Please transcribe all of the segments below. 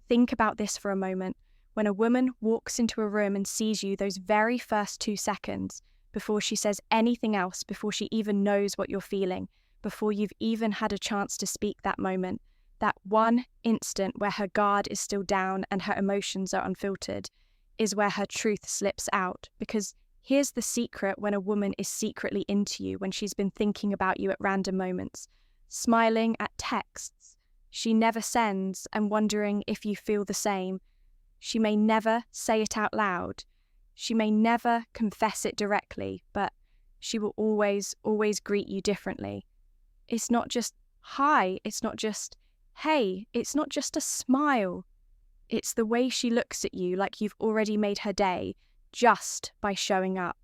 Think about this for a moment. When a woman walks into a room and sees you those very first 2 seconds, before she says anything else, before she even knows what you're feeling, before you've even had a chance to speak that moment, that one instant where her guard is still down and her emotions are unfiltered, is where her truth slips out. Because here's the secret when a woman is secretly into you, when she's been thinking about you at random moments, smiling at texts she never sends and wondering if you feel the same. She may never say it out loud. She may never confess it directly, but she will always greet you differently. It's not just hi, it's not just hey, it's not just a smile. It's the way she looks at you like you've already made her day just by showing up.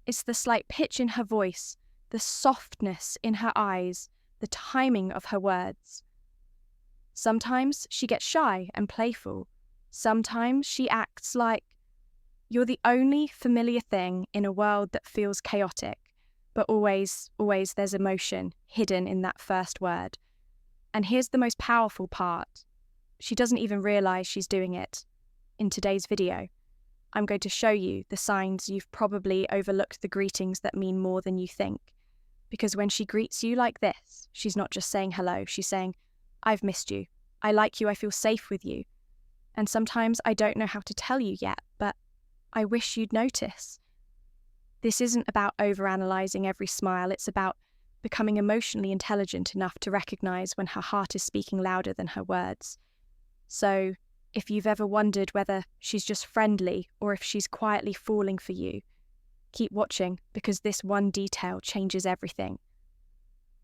It's the slight pitch in her voice, the softness in her eyes, the timing of her words. Sometimes she gets shy and playful. Sometimes she acts like you're the only familiar thing in a world that feels chaotic, but always there's emotion hidden in that first word. And here's the most powerful part. She doesn't even realize she's doing it. In today's video, I'm going to show you the signs you've probably overlooked, the greetings that mean more than you think. Because when she greets you like this, she's not just saying hello, she's saying, I've missed you, I like you, I feel safe with you. And sometimes I don't know how to tell you yet, but I wish you'd notice. This isn't about overanalyzing every smile, it's about becoming emotionally intelligent enough to recognize when her heart is speaking louder than her words. So, if you've ever wondered whether she's just friendly or if she's quietly falling for you, keep watching, because this one detail changes everything.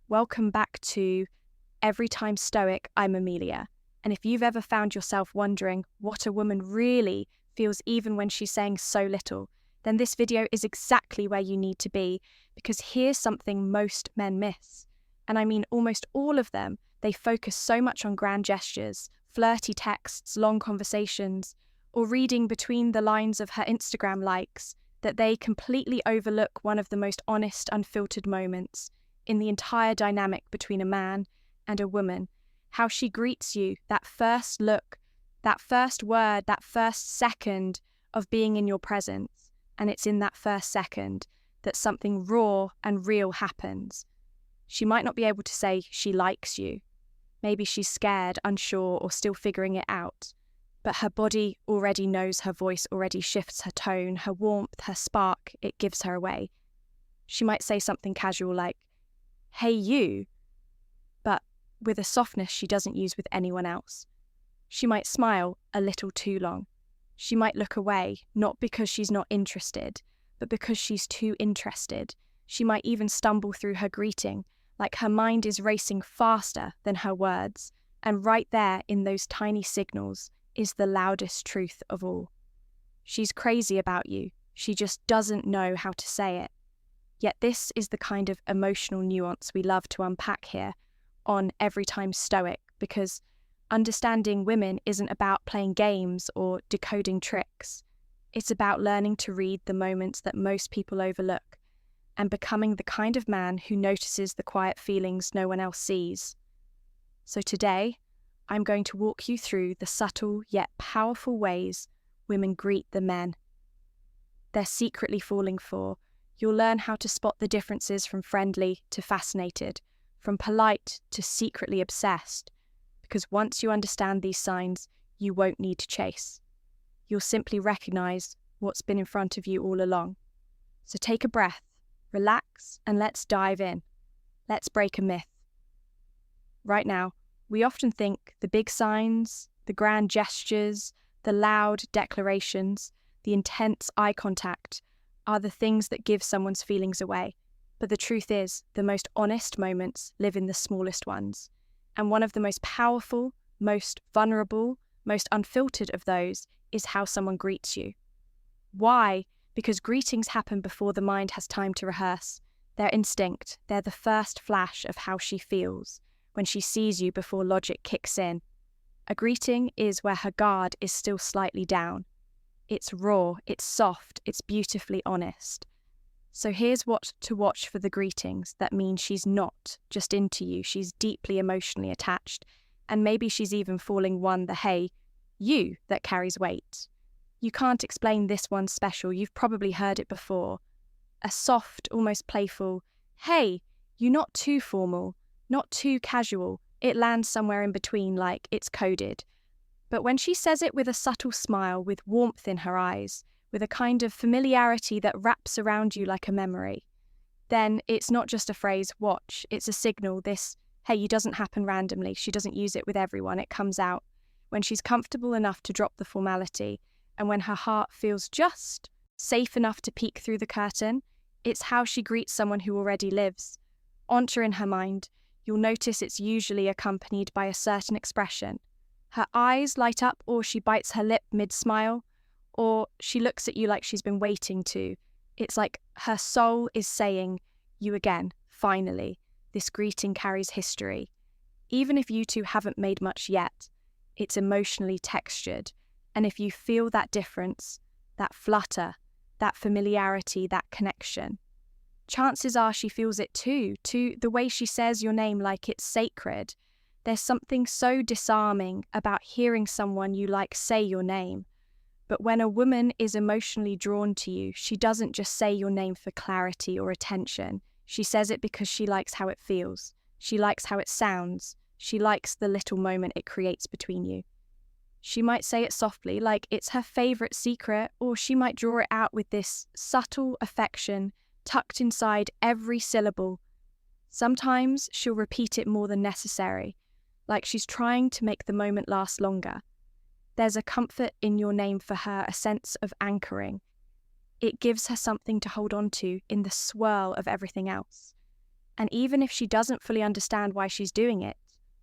Welcome back to Every Time Stoic, I'm Amelia. And if you've ever found yourself wondering what a woman really feels even when she's saying so little, then this video is exactly where you need to be, because here's something most men miss. And I mean almost all of them. They focus so much on grand gestures, flirty texts, long conversations, or reading between the lines of her Instagram likes, that they completely overlook one of the most honest, unfiltered moments in the entire dynamic between a man and a woman. How she greets you, that first look, that first word, that first second of being in your presence. And it's in that first second that something raw and real happens. She might not be able to say she likes you. Maybe she's scared, unsure, or still figuring it out. But her body already knows, her voice already shifts her tone, her warmth, her spark, it gives her away. She might say something casual like, hey you, but with a softness she doesn't use with anyone else. She might smile a little too long. She might look away, not because she's not interested, but because she's too interested. She might even stumble through her greeting, like her mind is racing faster than her words. And right there in those tiny signals is the loudest truth of all. She's crazy about you. She just doesn't know how to say it. Yet this is the kind of emotional nuance we love to unpack here on Every Time Stoic, because understanding women isn't about playing games or decoding tricks. It's about learning to read the moments that most people overlook and becoming the kind of man who notices the quiet feelings no one else sees. So today, I'm going to walk you through the subtle yet powerful ways women greet the men they're secretly falling for. You'll learn how to spot the differences from friendly to fascinated, from polite to secretly obsessed. Because once you understand these signs, you won't need to chase. You'll simply recognize what's been in front of you all along. So take a breath, relax, and let's dive in. Let's break a myth. Right now, we often think the big signs, the grand gestures, the loud declarations, the intense eye contact are the things that give someone's feelings away. But the truth is, the most honest moments live in the smallest ones. And one of the most powerful, most vulnerable, most unfiltered of those is how someone greets you. Why? Because greetings happen before the mind has time to rehearse. They're instinct. They're the first flash of how she feels when she sees you before logic kicks in. A greeting is where her guard is still slightly down. It's raw, it's soft, it's beautifully honest. So here's what to watch for the greetings that mean she's not just into you, she's deeply emotionally attached, and maybe she's even falling the hey, you that carries weight. You can't explain this one special, you've probably heard it before. A soft, almost playful, hey, you not too formal, not too casual. It lands somewhere in between, like it's coded. But when she says it with a subtle smile, with warmth in her eyes, with a kind of familiarity that wraps around you like a memory, then it's not just a phrase, watch, it's a signal, this, hey, you doesn't happen randomly. She doesn't use it with everyone, it comes out when she's comfortable enough to drop the formality, and when her heart feels just safe enough to peek through the curtain. It's how she greets someone who already lives. Onto in her mind, you'll notice it's usually accompanied by a certain expression. Her eyes light up, or she bites her lip mid-smile, or she looks at you like she's been waiting to. It's like her soul is saying, you again, finally. This greeting carries history. Even if you two haven't made much yet, it's emotionally textured. And if you feel that difference, that flutter, that familiarity, that connection, chances are she feels it too, the way she says your name like it's sacred. There's something so disarming about hearing someone you like say your name. But when a woman is emotionally drawn to you, she doesn't just say your name for clarity or attention. She says it because she likes how it feels. She likes how it sounds. She likes the little moment it creates between you. She might say it softly, like it's her favourite secret, or she might draw it out with this subtle affection tucked inside every syllable. Sometimes she'll repeat it more than necessary, like she's trying to make the moment last longer. There's a comfort in your name for her, a sense of anchoring. It gives her something to hold on to in the swirl of everything else. And even if she doesn't fully understand why she's doing it,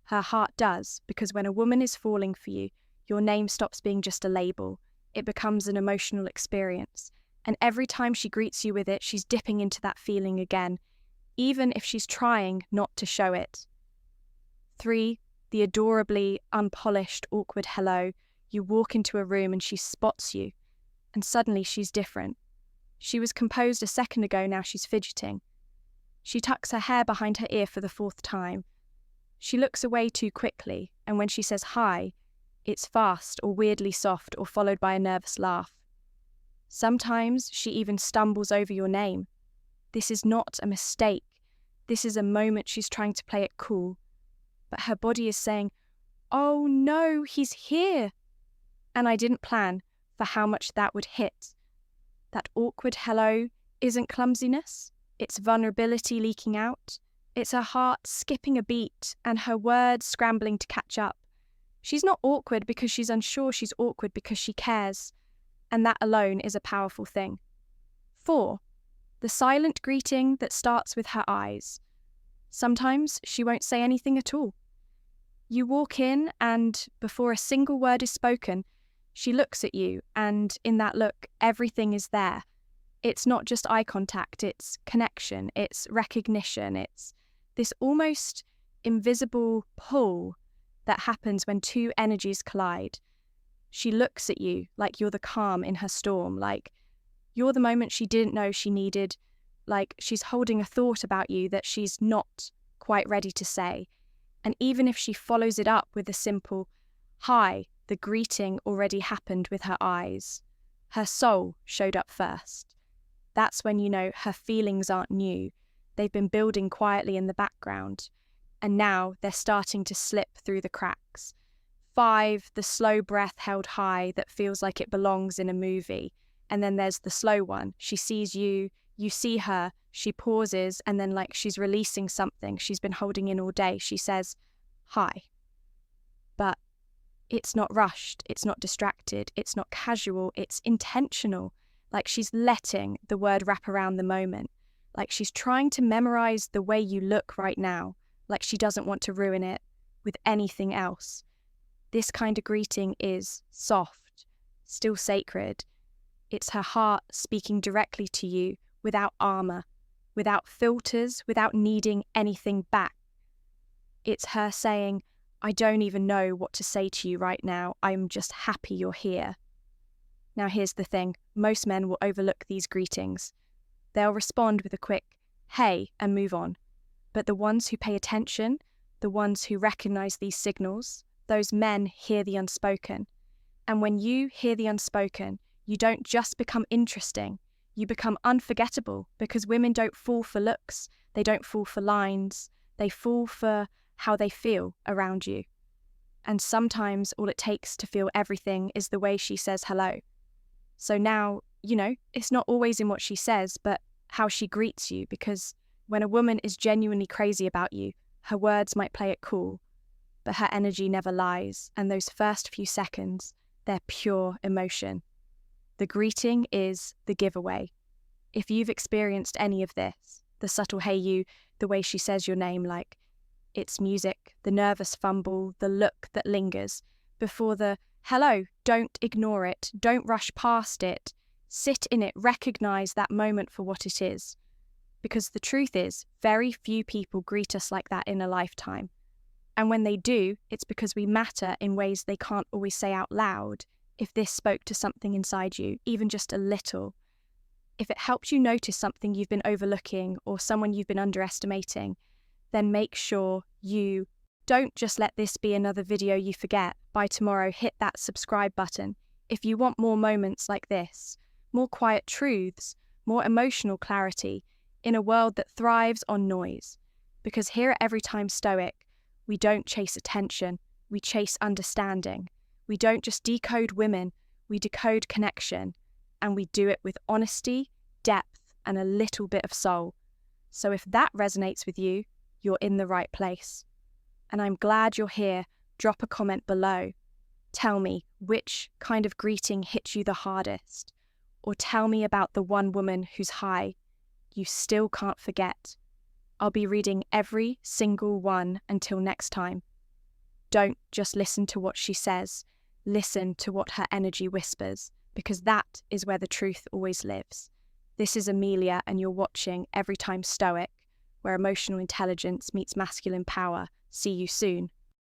her heart does, because when a woman is falling for you, your name stops being just a label. It becomes an emotional experience. And every time she greets you with it, she's dipping into that feeling again, even if she's trying not to show it. 3, the adorably unpolished, awkward hello. You walk into a room and she spots you, and suddenly she's different. She was composed a second ago, now she's fidgeting. She tucks her hair behind her ear for the 4th time. She looks away too quickly, and when she says hi, it's fast or weirdly soft or followed by a nervous laugh. Sometimes she even stumbles over your name. This is not a mistake. This is a moment she's trying to play it cool. But her body is saying, oh no, he's here. And I didn't plan for how much that would hit. That awkward hello isn't clumsiness. It's vulnerability leaking out. It's her heart skipping a beat and her words scrambling to catch up. She's not awkward because she's unsure, she's awkward because she cares. And that alone is a powerful thing. 4, the silent greeting that starts with her eyes. Sometimes she won't say anything at all. You walk in and before a single word is spoken, she looks at you, and in that look, everything is there. It's not just eye contact, it's connection, it's recognition, it's this almost invisible pull that happens when two energies collide. She looks at you like you're the calm in her storm, like you're the moment she didn't know she needed, like she's holding a thought about you that she's not quite ready to say. And even if she follows it up with a simple, hi, the greeting already happened with her eyes. Her soul showed up first. That's when you know her feelings aren't new. They've been building quietly in the background, and now they're starting to slip through the cracks. 5, the slow breath held high that feels like it belongs in a movie. And then there's the slow one. She sees you, you see her, she pauses, and then like she's releasing something she's been holding in all day, she says, hi. But it's not rushed, it's not distracted, it's not casual, it's intentional. Like she's letting the word wrap around the moment. Like she's trying to memorize the way you look right now. Like she doesn't want to ruin it with anything else. This kind of greeting is soft, still sacred. It's her heart speaking directly to you without armor, without filters, without needing anything back. It's her saying, I don't even know what to say to you right now. I'm just happy you're here. Now here's the thing. Most men will overlook these greetings. They'll respond with a quick, hey, and move on. But the ones who pay attention, the ones who recognize these signals, those men hear the unspoken. And when you hear the unspoken, you don't just become interesting, you become unforgettable, because women don't fall for looks, they don't fall for lines, they fall for how they feel around you. And sometimes all it takes to feel everything is the way she says hello. So now, it's not always in what she says, but how she greets you, because when a woman is genuinely crazy about you, her words might play it cool, but her energy never lies, and those first few seconds, they're pure emotion. The greeting is the giveaway. If you've experienced any of this, the subtle hey you, the way she says your name like it's music, the nervous fumble, the look that lingers, before the hello, don't ignore it, don't rush past it, sit in it, recognize that moment for what it is. Because the truth is, very few people greet us like that in a lifetime. And when they do, it's because we matter in ways they can't always say out loud. If this spoke to something inside you, even just a little, if it helped you notice something you've been overlooking or someone you've been underestimating, then make sure you don't just let this be another video you forget. By tomorrow, hit that subscribe button. If you want more moments like this, more quiet truths, more emotional clarity, in a world that thrives on noise. Because here at Every Time Stoic, we don't chase attention, we chase understanding. We don't just decode women, we decode connection. And we do it with honesty, depth, and a little bit of soul. So if that resonates with you, you're in the right place. And I'm glad you're here. Drop a comment below. Tell me which kind of greeting hit you the hardest. Or tell me about the one woman whose high you still can't forget. I'll be reading every single one until next time. Don't just listen to what she says. Listen to what her energy whispers, because that is where the truth always lives. This is Amelia, and you're watching Every Time Stoic, where emotional intelligence meets masculine power. See you soon.